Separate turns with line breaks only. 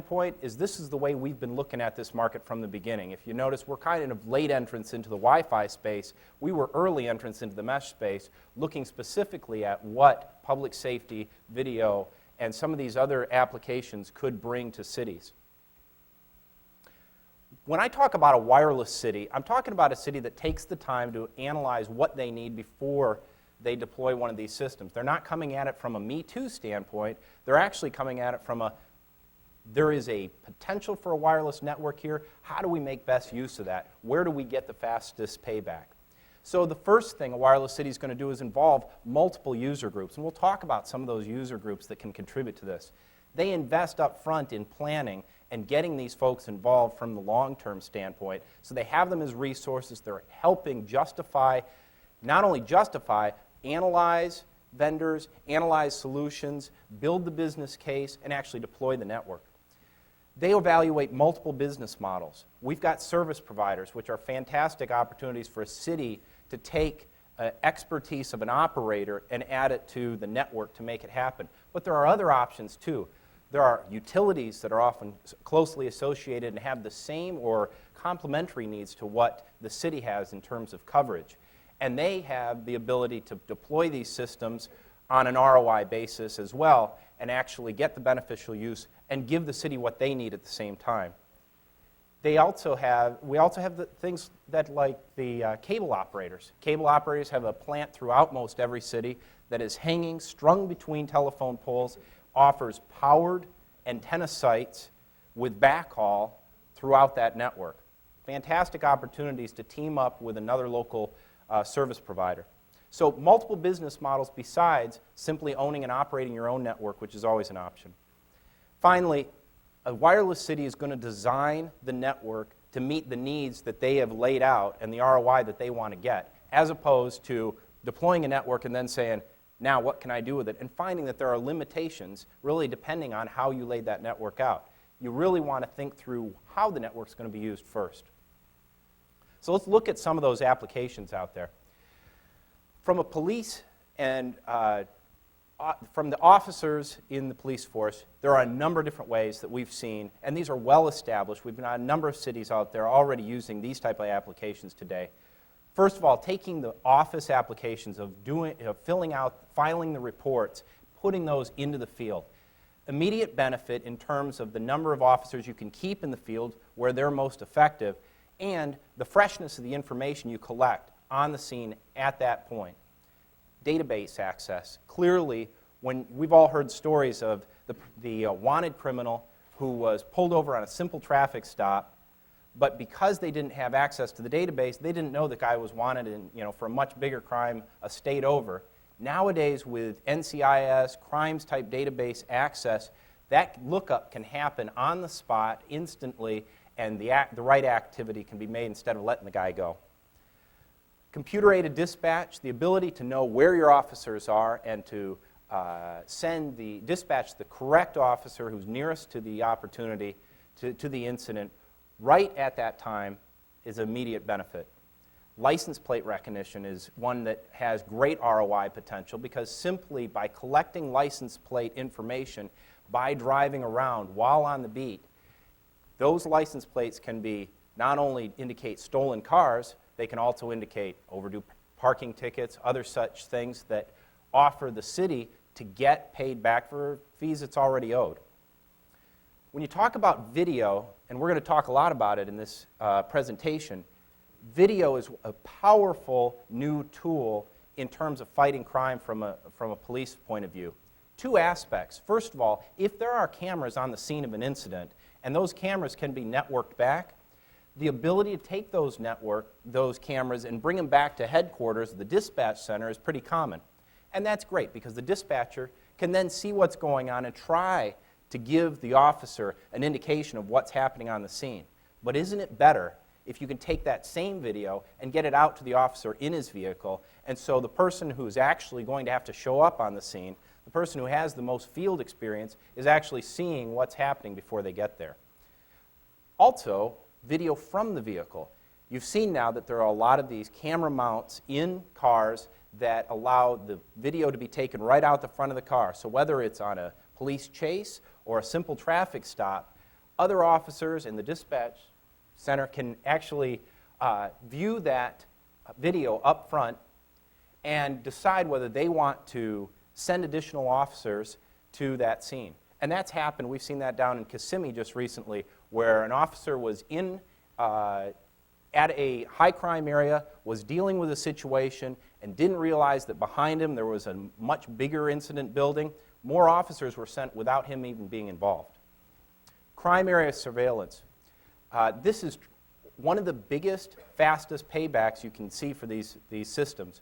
standpoint is this is the way we've been looking at this market from the beginning. If you notice, we're kind of late entrants into the Wi-Fi space. We were early entrants into the mesh space, looking specifically at what public safety, video, and some of these other applications could bring to cities. When I talk about a wireless city, I'm talking about a city that takes the time to analyze what they need before they deploy one of these systems. They're not coming at it from a Me Too standpoint. They're actually coming at it from a, there is a potential for a wireless network here. How do we make best use of that? Where do we get the fastest payback? So the first thing a wireless city is going to do is involve multiple user groups. And we'll talk about some of those user groups that can contribute to this. They invest up front in planning and getting these folks involved from the long-term standpoint. So they have them as resources. They're helping justify, not only justify, analyze vendors, analyze solutions, build the business case, and actually deploy the network. They evaluate multiple business models. We've got service providers, which are fantastic opportunities for a city to take expertise of an operator and add it to the network to make it happen. But there are other options too. There are utilities that are often closely associated and have the same or complementary needs to what the city has in terms of coverage. And they have the ability to deploy these systems on an ROI basis as well and actually get the beneficial use and give the city what they need at the same time. We also have the things that like the cable operators. Cable operators have a plant throughout most every city that is hanging, strung between telephone poles, offers powered antenna sites with backhaul throughout that network. Fantastic opportunities to team up with another local service provider. So multiple business models besides simply owning and operating your own network, which is always an option. Finally, a wireless city is going to design the network to meet the needs that they have laid out and the ROI that they want to get, as opposed to deploying a network and then saying, now what can I do with it? And finding that there are limitations really depending on how you laid that network out. You really want to think through how the network's going to be used first. So let's look at some of those applications out there. From a police and from the officers in the police force, there are a number of different ways that we've seen, and these are well established. We've got a number of cities out there already using these type of applications today. First of all, taking the office applications of filling out, filing the reports, putting those into the field. Immediate benefit in terms of the number of officers you can keep in the field where they're most effective, and the freshness of the information you collect on the scene at that point. Database access. Clearly, when we've all heard stories of the wanted criminal who was pulled over on a simple traffic stop, but because they didn't have access to the database, they didn't know the guy was wanted for a much bigger crime a state over. Nowadays, with NCIS, crimes-type database access, that lookup can happen on the spot instantly, and the right activity can be made instead of letting the guy go. Computer-aided dispatch, the ability to know where your officers are and to dispatch the correct officer who's nearest to the opportunity, to the incident, right at that time is immediate benefit. License plate recognition is one that has great ROI potential because simply by collecting license plate information by driving around while on the beat, those license plates can be not only indicate stolen cars, they can also indicate overdue parking tickets, other such things that offer the city to get paid back for fees it's already owed. When you talk about video, and we're going to talk a lot about it in this presentation, video is a powerful new tool in terms of fighting crime from a police point of view. Two aspects. First of all, if there are cameras on the scene of an incident, and those cameras can be networked back, the ability to take those cameras and bring them back to headquarters, the dispatch center, is pretty common. And that's great because the dispatcher can then see what's going on and try to give the officer an indication of what's happening on the scene. But isn't it better if you can take that same video and get it out to the officer in his vehicle, and so the person who's actually going to have to show up on the scene, the person who has the most field experience, is actually seeing what's happening before they get there. Also, video from the vehicle. You've seen now that there are a lot of these camera mounts in cars that allow the video to be taken right out the front of the car. So whether it's on a police chase or a simple traffic stop, other officers in the dispatch center can actually view that video up front and decide whether they want to send additional officers to that scene. And that's happened. We've seen that down in Kissimmee just recently, where an officer was in at a high crime area, was dealing with a situation, and didn't realize that behind him there was a much bigger incident building. More officers were sent without him even being involved. Crime area surveillance. This is one of the biggest, fastest paybacks you can see for these systems.